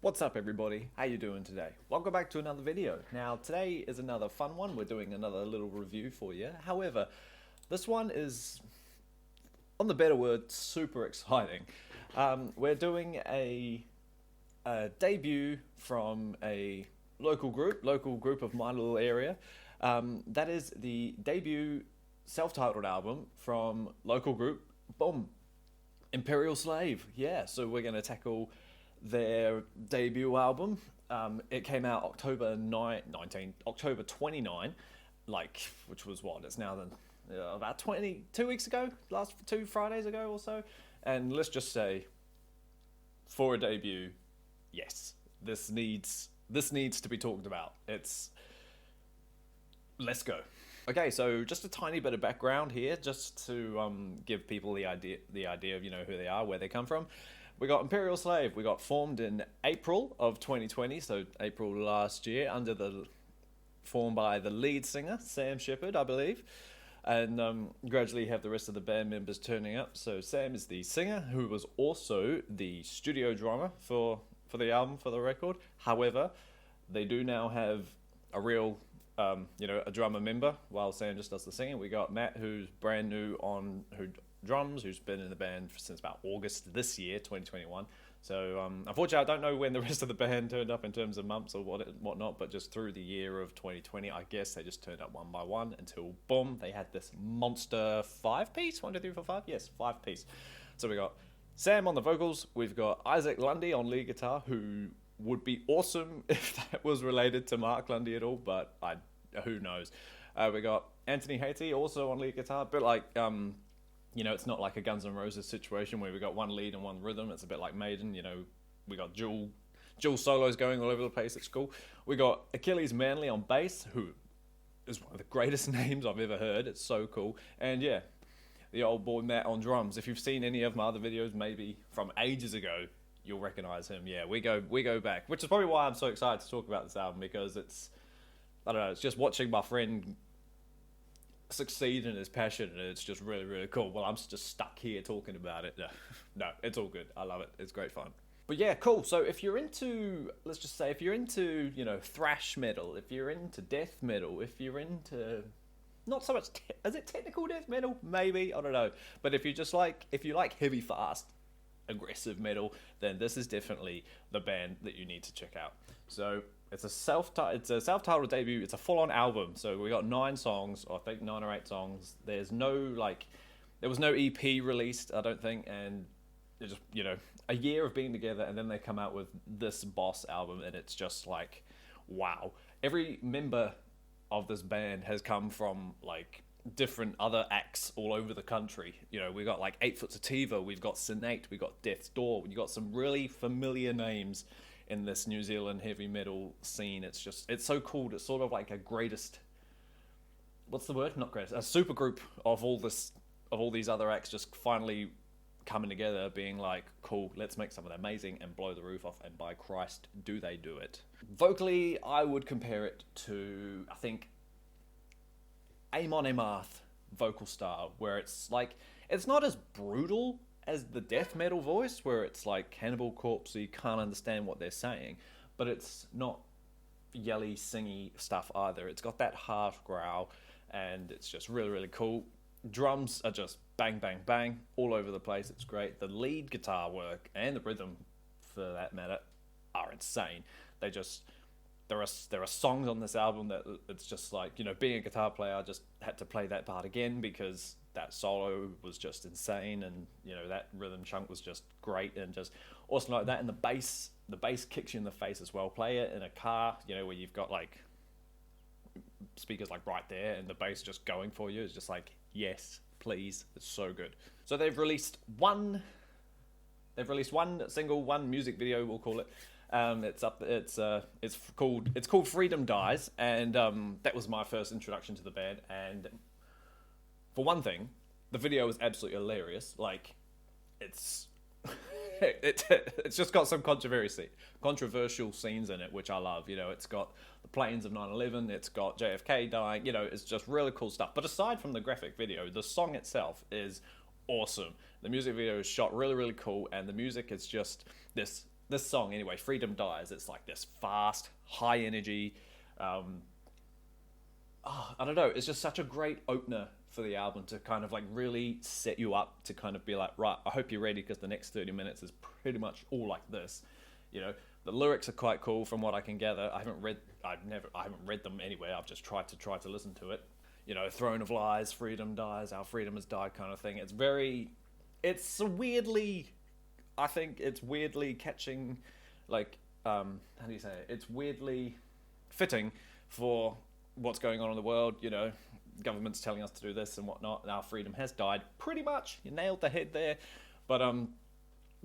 What's up everybody? How you doing today? Welcome back to another video. Now today is another fun one. We're doing another little review for you. However, this one is, on the better word, super exciting. We're doing a debut from a local group of my little area. That is the debut self-titled album from local group, boom, Imperial Slave. Yeah, so we're going to tackle their debut album. It came out October 29, which was what? It's now about 2 weeks ago, last 2 Fridays ago or so. And let's just say, for a debut, yes, this needs to be talked about. Let's go. Okay, so just a tiny bit of background here, just to give people the idea of who they are, where they come from. We got Imperial Slave. We got formed in April of 2020, so April last year, formed by the lead singer Sam Shepard, I believe, and gradually have the rest of the band members turning up. So Sam is the singer, who was also the studio drummer for the album, for the record. However, they do now have a real a drummer member, while Sam just does the singing. We got Matt, who's brand new who drums, who's been in the band since about August this year, 2021. So unfortunately, I don't know when the rest of the band turned up in terms of months or whatnot, but just through the year of 2020, I guess they just turned up one by one until, boom, they had this monster 5-piece, 1, 2, 3, 4, 5, yes, 5-piece. So we got Sam on the vocals, we've got Isaac Lundy on lead guitar, who would be awesome if that was related to Mark Lundy at all, but who knows. We got Anthony Haiti also on lead guitar, but like, it's not like a Guns N' Roses situation where we got one lead and one rhythm. It's a bit like Maiden, we got dual solos going all over the place. It's cool. We got Achilles Manley on bass, who is one of the greatest names I've ever heard. It's so cool. And yeah, the old boy Matt on drums. If you've seen any of my other videos, maybe from ages ago, you'll recognize him. Yeah, we go back, which is probably why I'm so excited to talk about this album, because it's just watching my friend succeed in his passion, and it's just really, really cool. Well, I'm just stuck here talking about it. No, it's all good. I love it. It's great fun. But yeah, cool. So if you're into, let's just say, if you're into, thrash metal, if you're into death metal, if you're into, not so much, is it technical death metal? Maybe, I don't know. But if you like heavy, fast, aggressive metal, then this is definitely the band that you need to check out. So it's a self-titled debut. It's a full-on album. So we got 9 songs, or I think 9 or 8 songs. There was no EP released, I don't think, and it's just a year of being together, and then they come out with this boss album, and it's just like, wow. Every member of this band has come from like different other acts all over the country. We got like 8 Foot Sativa, we've got Sinate, we got Death's Door. You got some really familiar names in this New Zealand heavy metal scene. It's so cool. It's sort of like a greatest, what's the word? Not greatest, a super group of all these other acts just finally coming together, being like, cool, let's make something amazing and blow the roof off, and by Christ, do they do it. Vocally, I would compare it to, I think, Amon Amarth vocal style, where it's like, it's not as brutal as the death metal voice, where it's like Cannibal Corpse, so you can't understand what they're saying, but it's not yelly, singy stuff either. It's got that harsh growl, and it's just really, really cool. Drums are just bang, bang, bang all over the place. It's great. The lead guitar work and the rhythm, for that matter, are insane. There are songs on this album that it's just like, being a guitar player, I just had to play that part again, because that solo was just insane, and that rhythm chunk was just great and just awesome like that. And the bass kicks you in the face as well. Play it in a car, where you've got like speakers like right there, and the bass just going for you. It's just like, yes, please. It's so good. So they've released one single, one music video, we'll call it. It's called Freedom Dies, and that was my first introduction to the band. And for one thing, the video is absolutely hilarious. Like, it's it's just got some controversial scenes in it, which I love. It's got the planes of 9/11, it's got JFK dying. It's just really cool stuff. But aside from the graphic video, the song itself is awesome. The music video is shot really, really cool, and the music is just this this song anyway, Freedom Dies, it's like this fast, high energy. I don't know, it's just such a great opener for the album to kind of like really set you up to kind of be like, right, I hope you're ready because the next 30 minutes is pretty much all like this. You know, the lyrics are quite cool from what I can gather. I haven't read them anywhere. I've just tried to listen to it. You know, throne of lies, freedom dies, our freedom has died kind of thing. It's weirdly, I think it's weirdly catching, like, how do you say it? It's weirdly fitting for what's going on in the world. You know, government's telling us to do this and whatnot, and our freedom has died. Pretty much, you nailed the head there. But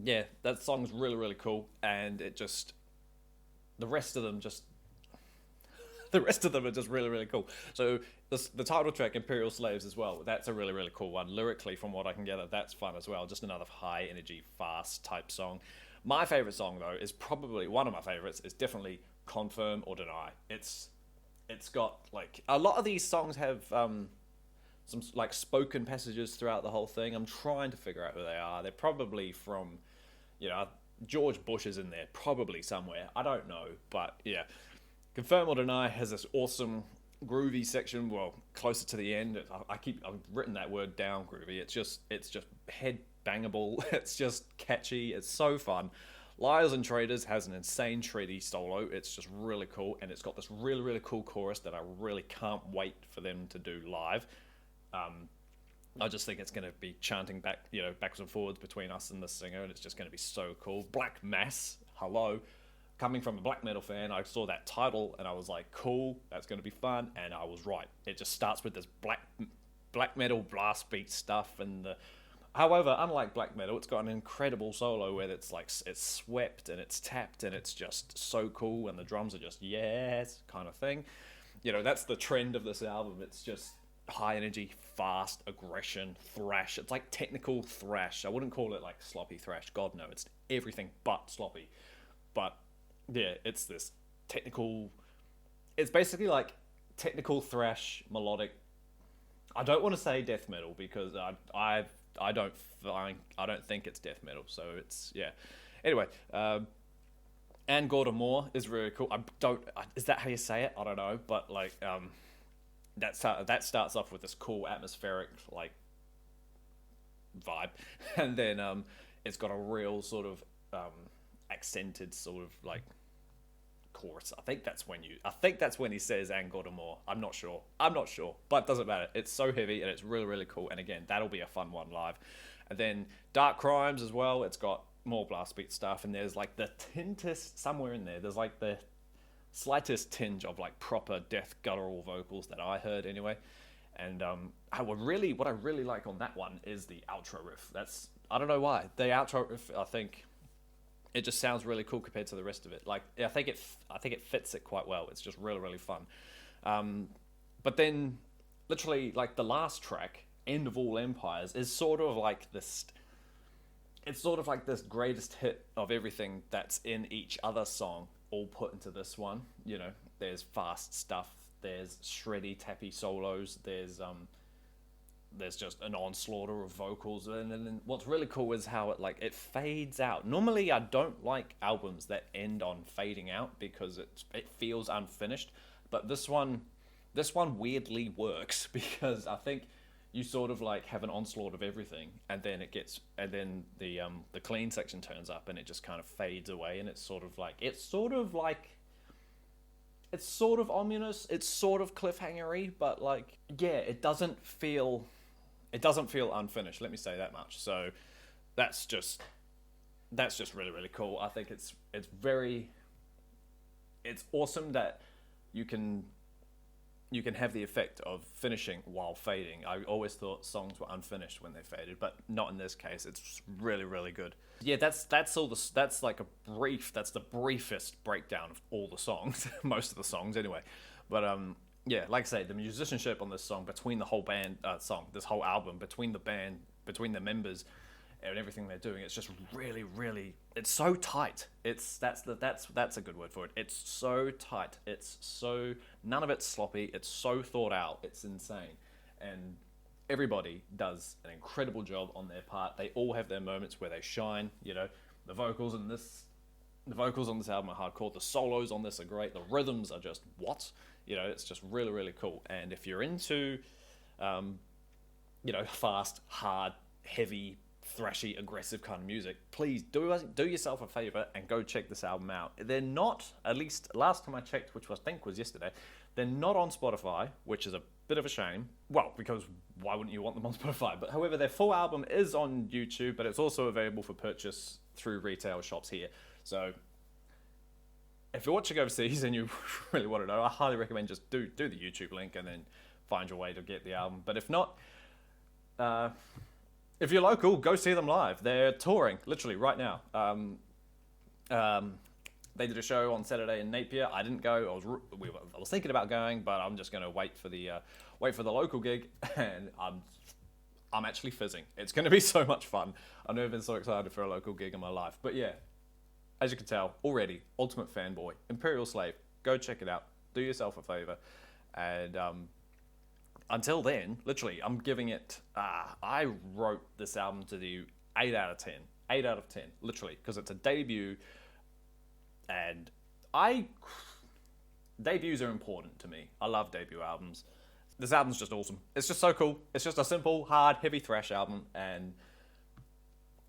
yeah, that song's really, really cool, and the rest of them are just really, really cool. So the title track, Imperial Slaves, as well, that's a really, really cool one. Lyrically, from what I can gather, that's fun as well. Just another high energy, fast type song. My favorite song, though, is probably one of my favorites, is definitely Confirm or Deny. It's got, like, a lot of these songs have some like spoken passages throughout the whole thing. I'm trying to figure out who they are. They're probably from, you know, George Bush is in there probably somewhere. I don't know, but yeah. Confirm or Deny has this awesome groovy section. Well, closer to the end, I've written that word down, groovy. It's just head bangable. It's just catchy. It's so fun. Liars and Traitors has an insane shreddy solo. It's just really cool, and it's got this really, really cool chorus that I really can't wait for them to do live. I just think it's going to be chanting backwards and forwards between us and the singer, and it's just going to be so cool. Black Mass, hello. Coming from a black metal fan, I saw that title and I was like, cool, that's going to be fun, and I was right. It just starts with this black metal blast beat stuff, and however, unlike black metal, it's got an incredible solo where it's like it's swept and it's tapped and it's just so cool, and the drums are just yes kind of thing. You know, that's the trend of this album. It's just high energy, fast aggression, thrash. It's like technical thrash. I wouldn't call it like sloppy thrash. God no, it's everything but sloppy. But yeah, it's this technical. It's basically like technical thrash, melodic. I don't want to say death metal because I don't think it's death metal. So it's yeah. Anyway, and Gordon Moore is really cool. Is that how you say it? I don't know, but like that starts off with this cool atmospheric like vibe, and then it's got a real sort of accented sort of like chorus. I think that's when he says "and Gordon Moore." I'm not sure, but it doesn't matter. It's so heavy and it's really, really cool. And again, that'll be a fun one live. And then Dark Crimes as well. It's got more blast beat stuff, and there's like the tintest somewhere in there. There's like the slightest tinge of like proper death guttural vocals that I heard anyway. And what I really like on that one is the outro riff. I don't know why. The outro riff, I think it just sounds really cool compared to the rest of it. Like I think it fits it quite well. It's just really, really fun. But then literally like the last track, End of All Empires, is sort of like this. It's sort of like this greatest hit of everything that's in each other song, all put into this one. You know, there's fast stuff, there's shreddy, tappy solos, there's just an onslaught of vocals, and then what's really cool is how it fades out. Normally, I don't like albums that end on fading out because it feels unfinished, but this one weirdly works because I think you sort of like have an onslaught of everything, and then the clean section turns up and it just kind of fades away, and it's sort of ominous, it's sort of cliffhangery, but like yeah, it doesn't feel unfinished. Let me say that much. So that's just really, really cool. I think it's awesome that you can have the effect of finishing while fading. I always thought songs were unfinished when they faded, but not in this case. It's really, really good. Yeah, that's the briefest breakdown of all the songs, most of the songs anyway. But yeah, like I say, the musicianship on this song, between the whole band this whole album, between the band, between the members and everything they're doing, it's just really, really, it's so tight. That's a good word for it. It's so tight. None of it's sloppy. It's so thought out. It's insane. And everybody does an incredible job on their part. They all have their moments where they shine. You know, the vocals in this The vocals on this album are hardcore. The solos on this are great. The rhythms are just what? You know, it's just really, really cool. And if you're into, you know, fast, hard, heavy, thrashy, aggressive kind of music, please do yourself a favor and go check this album out. They're not, at least last time I checked, which I think was yesterday, they're not on Spotify, which is a bit of a shame. Well, because why wouldn't you want them on Spotify? But however, their full album is on YouTube, but it's also available for purchase through retail shops here. So if you're watching overseas and you really want to know, I highly recommend just do the YouTube link and then find your way to get the album. But if not, if you're local, go see them live. They're touring, literally, right now. They did a show on Saturday in Napier. I didn't go. I was thinking about going, but I'm just going to wait for the local gig, and I'm actually fizzing. It's going to be so much fun. I've never been so excited for a local gig in my life. But yeah, as you can tell already, ultimate fanboy, Imperial Slave. Go check it out. Do yourself a favor, and until then, literally, I'm giving it. I wrote this album to do 8 out of 10. 8 out of 10, literally, because it's a debut. And debuts are important to me. I love debut albums. This album's just awesome. It's just so cool. It's just a simple, hard, heavy thrash album. And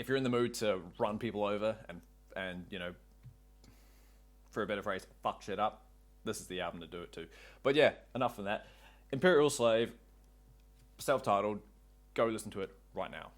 if you're in the mood to run people over and you know, for a better phrase, fuck shit up, this is the album to do it to. But yeah, enough of that. Imperial Slave, self-titled. Go listen to it right now.